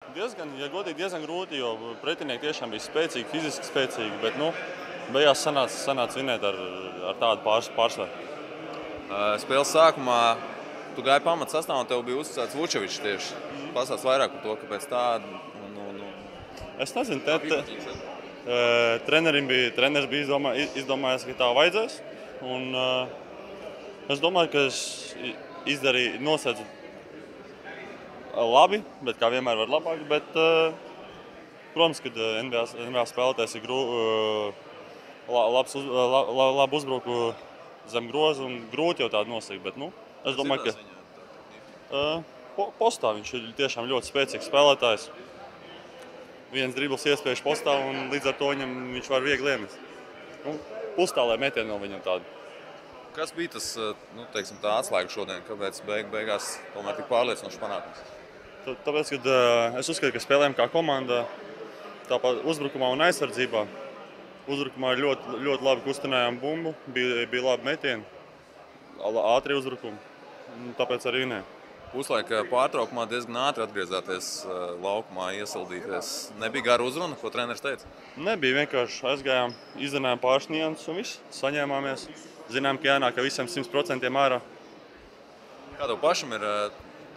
Ja godīgi, diezgan grūti, jo pretinieki tiešām bija spēcīgi, fiziski spēcīgi, bet beigās sanāca vinēt ar tādu pārsvaru. Spēles sākumā tu gāji pamats sastāvā, un tev bija uzticēts Vučevičs tieši. Pastāst vairāk par to, kāpēc tā. Es nezinu, treneris bija izdomājis, ka tā vajadzēs. Un, es domāju, ka es nosēdzu labi, bet kā vienmēr var labāk. Bet, protams, kad NBA spēlētājs ir labi uzbruku zem groza un grūti jau tādu nosakt. Bet, es domāju, ka postā viņš ir tiešām ļoti spēcīgs spēlētājs. Viens dribls iespējas postā un līdz ar to viņš var viegli iemest. Pustālē metienu no viņam tādu. Kas bija tas, tā atslēga šodien, kāpēc beigās tomēr tik pārliecinoši panākums? Tāpēc, kad es uzskatu, ka spēlējam kā komanda, tāpat uzbrukumā un aizsardzībā. Uzbrukumā ļoti labi kustinājām bumbu, bija labi metieni, ātri uzbrukumi, tāpēc arī vinējām. Puslaika pārtraukumā diezgan ātri atgriezāties laukumā, iesildīties. Nebija gara uzruna, ko treneris teica? Nebija, vienkārši aizgājām, izdarījām pāris nianses un viss, saņēmāmies. Zinām, ka jānāk visiem 100% ārā. Kā tev pašam ir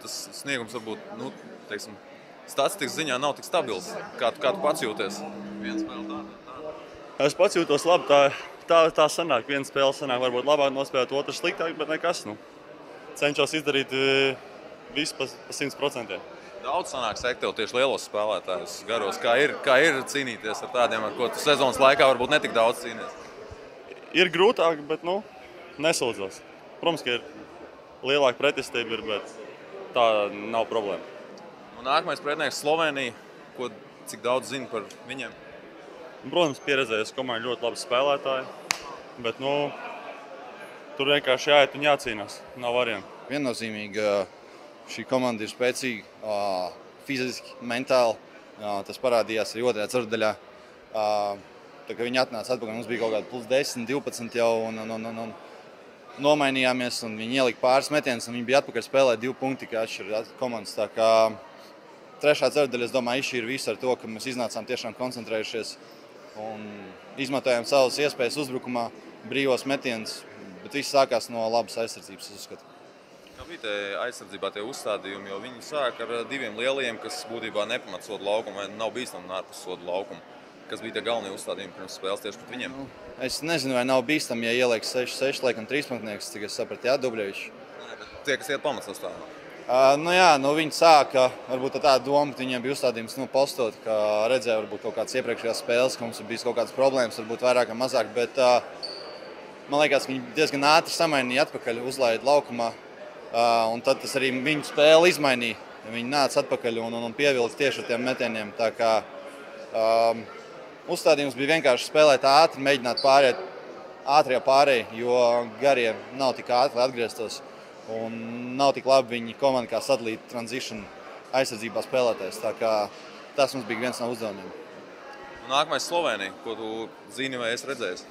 tas sniegums, varbūt, statistikas ziņā nav tik stabils? Kā tu pats jūties? Viena spēle tāda. Es pats jūtos labi, tā sanāk. Viena spēle sanāk varbūt labāk nospēlēt, otru sliktāk, bet nekas. Cenšos izdarīt visu pa 100%. Daudz sanāk sekt tev tieši lielos spēlētājus garos. Kā ir cīnīties ar tādiem, ar ko tu sezonas laikā varbūt netik daudz cīnies? Ir grūtāk, bet nesūdzos. Protams, ka ir lielāka pretestība, bet tā nav problēma. Nākamais pretinieks Slovenija. Cik daudz zini par viņiem? Protams, pieredzējusi komanda ļoti labi spēlētāji, bet tur vienkārši jāiet un jācīnās. Nav variantu. Viennozīmīgi šī komanda ir spēcīga, fiziski, mentāli. Tas parādījās arī otrajā ceturdaļā. Tā kā viņi atnāca atpakaļ, mums bija kaut kāda plus 10, 12 jau un nomainījāmies un viņi ielika pāris metienus un viņi bija atpakaļ spēlēt 2 punkti, kā atšķir komandas. Tā kā trešā ceturdaļa, es domāju, izšķīra visu ar to, ka mēs iznācām tiešām koncentrējušies un izmantojām savas iespējas uzbrukumā, brīvos metienus, bet viss sākās no labas aizsardzības, es uzskatu. Kā bija tie aizsardzībā tie uzstādījumi, jo viņi sāk ar 2 lieliem, kas būtībā nepamat sodu laukumu vai nav bīstami ārpus sodu laukumu. Kas bija tie galvenie uzstādījumi pirms spēles tieši pret viņiem? Es nezinu, vai nav bīstami, ja ieliek 6, laikam 3-punktnieks, cik es sapratu, Dubļevičs. Tie, kas iet pamatsastāvā. Viņi sāka, varbūt tā doma, ka viņiem bija uzstādījums postot, ka redzēja varbūt kaut kādas iepriekšējās spēles, ka mums ir bijis kaut kādas problēmas, varbūt vairāk vai mazāk, bet man liekas, ka viņi diezgan ātri samainīja atpakaļ, uzlaida laukumā, un tad tas arī viņu spēli izmainīja. Viņi nāca atpakaļ un pievilka tieši ar tiem metieniem, tā kā uzstādījums bija vienkārši spēlēt ātri, mēģināt pāriet ātrie pārēji, jo garie nav tik ātri, lai atgrieztos. Un nav tik labi viņi komanda kā sadalīt transition aizsardzībā spēlētājs. Tā kā tas mums bija viens no uzdevumiem. Nākamais Slovenija, ko tu zini vai esi redzējis?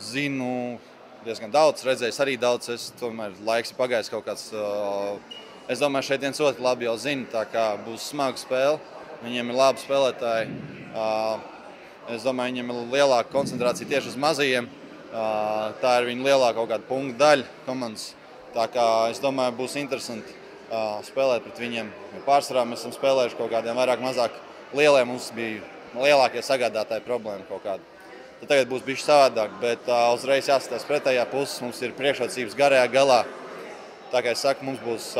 Zinu diezgan daudz, redzējis arī daudz. Tomēr laiks ir pagājis kaut kāds. Es domāju, šeit viens otru labi jau zinu, tā kā būs smaga spēle. Viņiem ir labi spēlētāji. Es domāju, viņiem ir lielāka koncentrācija tieši uz mazajiem. Tā ir viņa lielākā kaut kāda punktu daļa komandas. Tā kā es domāju, būs interesanti spēlēt pret viņiem. Pārsvarā mēs esam spēlējuši kaut kādiem vairāk mazāk lieliem. Mums bija lielākie sagādātāji problēma kaut kāda. Tad tagad būs bišķi savādāk, bet uzreiz jāskatās pretējā puses. Mums ir priekšrocības garajā galā. Tā kā es saku, mums būs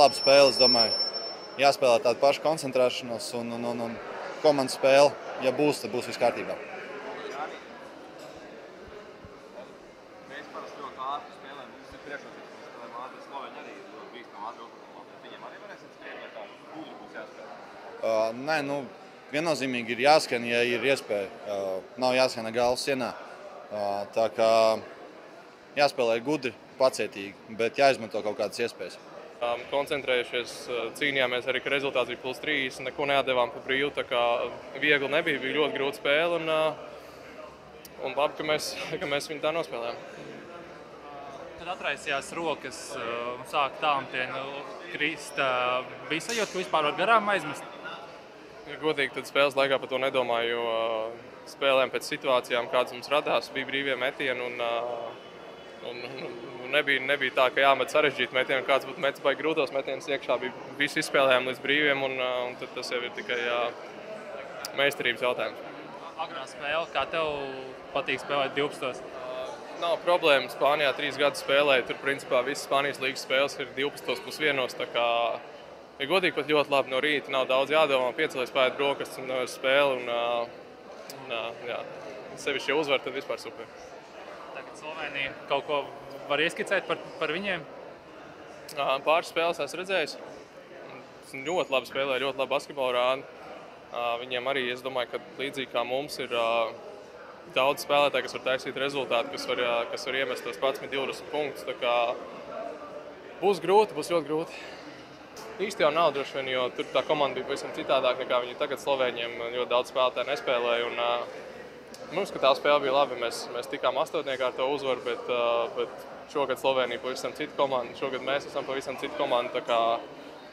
laba spēle, es domāju. Jāspēlē tādu pašu koncentrēšanos un komandas spēle. Ja būs, tad būs viss kārtībā. Nē, viennozīmīgi ir jāskrien, ja ir iespēja. Nav jāskrien ar galvu sienā. Tā kā jāspēlē gudri, pacietīgi, bet jāizmanto kaut kādas iespējas. Koncentrējušies, cīnījāmies arī, ka rezultāts bija plus 30, neko neatdevām pa brīvu, tā kā viegli nebija, bija ļoti grūta spēle un labi, ka mēs viņu tā nospēlējām. kad atraisījās rokas un sāk tāmtienu krist, bija sajūta, ka vispār var garām aizmest? Ja godīgi, tad spēles laikā par to nedomāju, jo spēlēm pēc situācijām, kādas mums radās, bija brīvie metieni un nebija tā, ka jāmet sarežģīt metienu, kāds būtu metis baigi grūtos metienus iekšā, visu izspēlējām līdz brīviem un tad tas jau ir tikai meistarības jautājums. Agrā spēle, kā tev patīk spēlēt 12? Nav problēma. Spānijā 3 gadus spēlēju. Tur principā visas Spānijas līgas spēles ir 12+1. Tā kā ir godīgi pat ļoti labi no rīta. Nav daudz jādomā, piecelies pēc brokastis un spēli. Jā, sevišķi ja uzvar, tad vispār super. Tagad Slovenija kaut ko var ieskicēt par viņiem? Pāris spēles esmu redzējis. Ļoti labi spēlē, ļoti labi basketbolu rāda. Viņiem arī, es domāju, ka līdzīgi kā mums ir daudz spēlētāji, kas var taisīt rezultātu, kas var iemest tos 11-20 punktus. Tā kā būs grūti, būs ļoti grūti. Īsti jau nav droši vien, jo tur tā komanda bija pavisam citādāk nekā viņi tagad Slovēņiem ļoti daudz spēlētāji nespēlēja. Mums, ka tā spēle bija labi, mēs tikām 8. ar to uzvaru, bet šogad Slovēnija pavisam cita komanda, šogad mēs esam pavisam cita komanda. Tā kā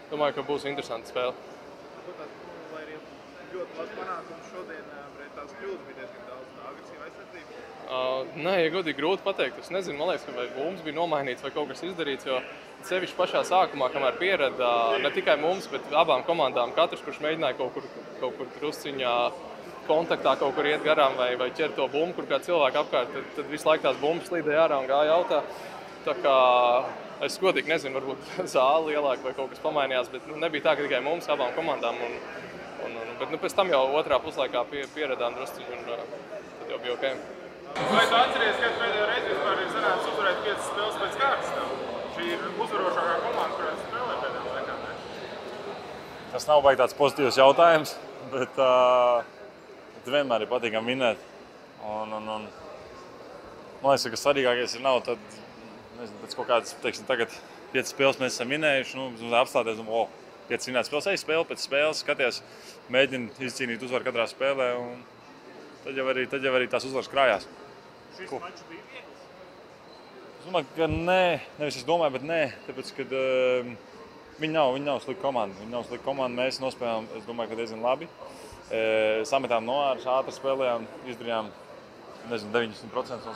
domāju, ka būs interesanta spēle. Ļoti labs panākums šodien, bet tās kļūdas bija diezgan daudz tā agresīva aizsardzība. Nē, ja godīgi grūti pateikt. Es nezinu, man liekas, ka vai mums bija nomainīts vai kaut kas izdarīts, jo sevišķi pašā sākumā, kamēr pierada ne tikai mums, bet abām komandām, katrs, kurš mēģināja kaut kur drusciņā kontaktā kaut kur iet garām vai ķert to bumbu, kur kā cilvēku apkārt, tad visu laiku tās bumbas slīdēja ārā un gāja autā. Tā kā es godīgi nezinu, varbūt zāle lielāka vai kaut kas pamainījās, bet nebija tā, ka tikai mums, abām komandām. Bet pēc tam jau otrā puslaikā pieradām drusciņu un tad jau bija ok. Vai tu atceries, kad pēdējo reizi vispār ir sanācis uzvarēt 5 spēles pēc kārtas tev? Šī ir uzvarošākā komanda, kurā spēlē pēdējā laikā, ne? Tas nav baigi tāds pozitīvs jautājums, bet vienmēr ir patīkami vinēt. Man liekas, ka svarīgākais ir nav tad, nezinu, pēc kaut kādas, teiksim, tagad 5 spēles mēs esam vinējuši, apstāties, 5 vinēt spēles, ej spēle pēc spēles, skaties, mēģini izcīnīt uzvaru katrā spēlē, un tad jau arī tās uzvaras krājās. Šis mačs bija viegls? Es domāju, ka nē, nevis es domāju, bet nē, tāpēc, kad viņi nav slikta komanda. Mēs nospēlējām, es domāju, ka diezgan labi. Sametām noārus, ātri spēlējām, izdarījām, 90%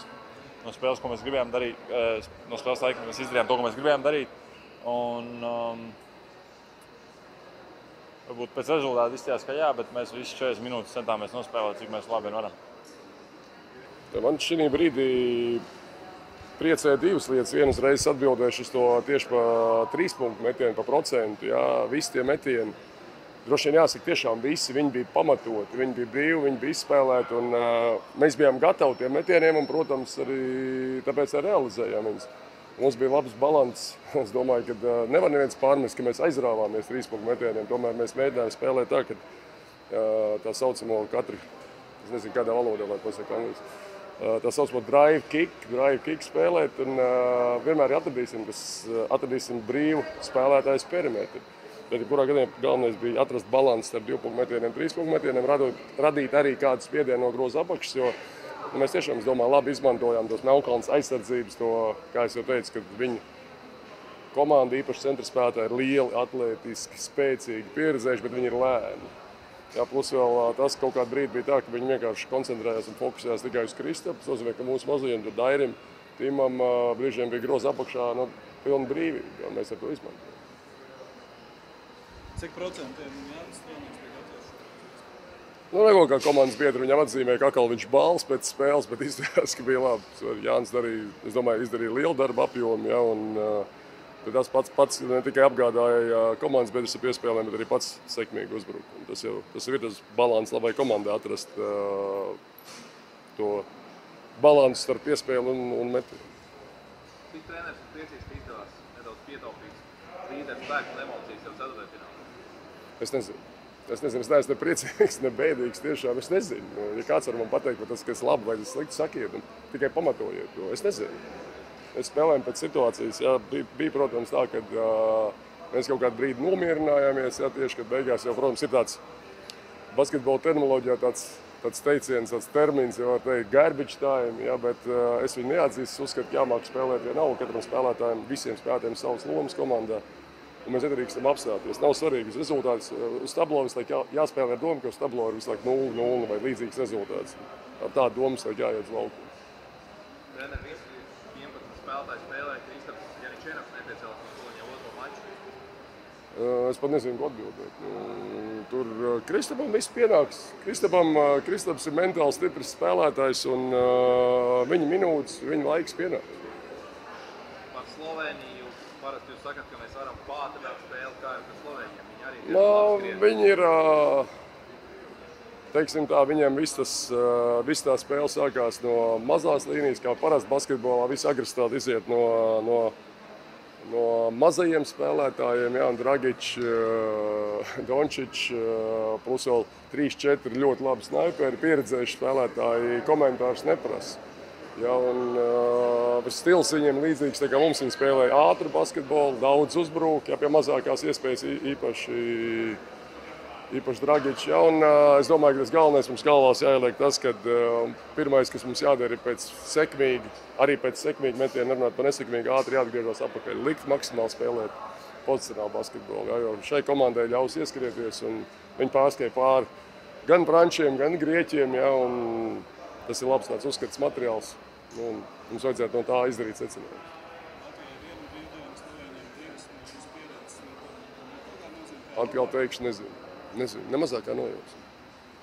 no spēles, ko mēs gribējām darīt, no spēles laika mēs izdarījām to, ko mēs gribējām darīt. Varbūt pēc rezultāta izstījās, ka jā, bet mēs visi 40 minūtes centāmies nospēlēt, cik mēs labi varam. Man šī brīdī priecē 2 lietas. Vienas reizes atbildēšu uz to tieši pa 3 punktu metienu, pa procentu. Jā, visi tie metieni, droši vien jāsaka, tiešām visi, viņi bija pamatoti, viņi bija brīvi, viņi bija izspēlēti. Un, mēs bijām gatavi tiem metieniem un, protams, arī tāpēc arī realizējām viņus. Mums bija labs balans. Es domāju, ka nevar neviens pārmest, ka mēs aizrāvāmies 3 punktu metieniem. Tomēr mēs mēģinājām spēlēt tā, ka tā saucamo katru, es nezinu, kādā valodā, lai pasaka angliski, tā saucamo drive kick spēlēt un vienmēr atradīsim brīvu spēlētāju perimetru. Bet, kurā gadījumā galvenais bija atrast balansu starp 2 punktu metieniem, 3 punktu metieniem, radīt arī kādu spiedienu no groza apakšas, jo mēs tiešām, es domāju, labi izmantojām tos Melnkalnes aizsardzības, kā es jau teicu, ka viņu komanda, īpaši centra spēlētāji, ir lieli, atlētiski, spēcīgi, pieredzējuši, bet viņi ir lēni. Jā, plus vēl tas kaut kādu brīdi bija tā, ka viņi vienkārši koncentrējās un fokusējās tikai uz Kristapu. Tas nozīmē, ka mūsu mazajiem Dairim, Timam brīžiem bija groza apakšā pilna brīvība, un mēs ar to izmantojam. Cik procentiem jāstrādās pie gatavs? Neko kā komandas biedri viņam atzīmē, ka atkal viņš balss pēc spēles, bet izskatījās, ka bija labi. Jānis darīja, es domāju, izdarīja lielu darbu apjomu, ja, un tas pats ne tikai apgādāja komandas biedrus ar piespēlēm, bet arī pats sekmīgi uzbruka. Tas ir tas balans labai komandai atrast to balansu starp piespēli un metienu. Cik treneris ir priecīgs, ka izdevās nedaudz pietaupīt līderu spēku un emocijas jau ceturtajā finālā? Es nezinu. Es neesmu ne priecīgs, ne bēdīgs. Tiešām es nezinu. Ja kāds var man pateikt, ka tas ir labi vai tas slikti, sakiet, tikai pamatojiet to. Es nezinu. Mēs spēlējam pēc situācijas. Jā, bija, protams, tā, ka mēs kaut kādu brīdi nomierinājāmies. Jā, tieši, kad beigās jau, protams, ir tāds basketbola terminoloģijā tāds tāds teiciens, tāds termins, jau var teikt, garbage time, ja, bet es viņu neatzīstu, uzskatu, ka jāmāk spēlēt vienalga, katram spēlētājiem, visiem spēlētājiem savas lomas komandā. Un mēs nedrīkstam apstāties. Nav svarīgs rezultāts. Uz tablo visu laiku jāspēlē ar domu, ka uz tablo ir visu laiku 0-0 vai līdzīgs rezultāts. Ar tādu domu visu laiku jāiet uz lauku. Trener, visi 11 spēlētāji spēlē, Kristaps Janičēnavs nepiecēlās no soliņa otro maču. Es pat nezinu, ko atbildēt. Tur Kristapam viss pienāks. Kristaps ir mentāli stiprs spēlētājs un viņa minūtes, viņa laiks pienāks. Par Sloveniju parasti jūs sakat, ka mēs varam pātrināt spēli, kā ir par Slovēņiem. Viņi arī ir labi skrien. Viņi ir, teiksim tā, viņiem viss tā spēle sākās no mazās līnijas, kā parasti basketbolā. Visi agresivitāti iziet no mazajiem spēlētājiem, ja, Dragič, Dončič, plus vēl 3-4 ļoti labi snaiperi, pieredzējuši spēlētāji, komentārus neprasa. Ja, un stils viņiem līdzīgs, tā kā mums viņi spēlēja ātru basketbolu, daudz uzbruk, ja, pie mazākās iespējas īpaši Dragič. Ja, un es domāju, ka tas galvenais mums galvās jāieliek tas, ka pirmais, kas mums jādara, ir pēc sekmīgi metiena, nerunāt par nesekmīgi, ātri jāatgriežas atpakaļ, likt maksimāli spēlēt pozicionālu basketbolu. Ja, jo šai komandai ļaus ieskrieties, un viņi pārskrēja pāri gan frančiem, gan grieķiem, ja, un tas ir labs tāds uzskats materiāls. Un mums vajadzētu no tā izdarīt secinājumus. Atkal teikšu, nezinu, nemazākā nojauta.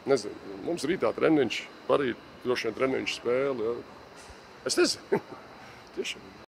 Nezinu, mums rītā treniņš, parīt droši vien treniņš spēle. Ja. Es nezinu, tiešām.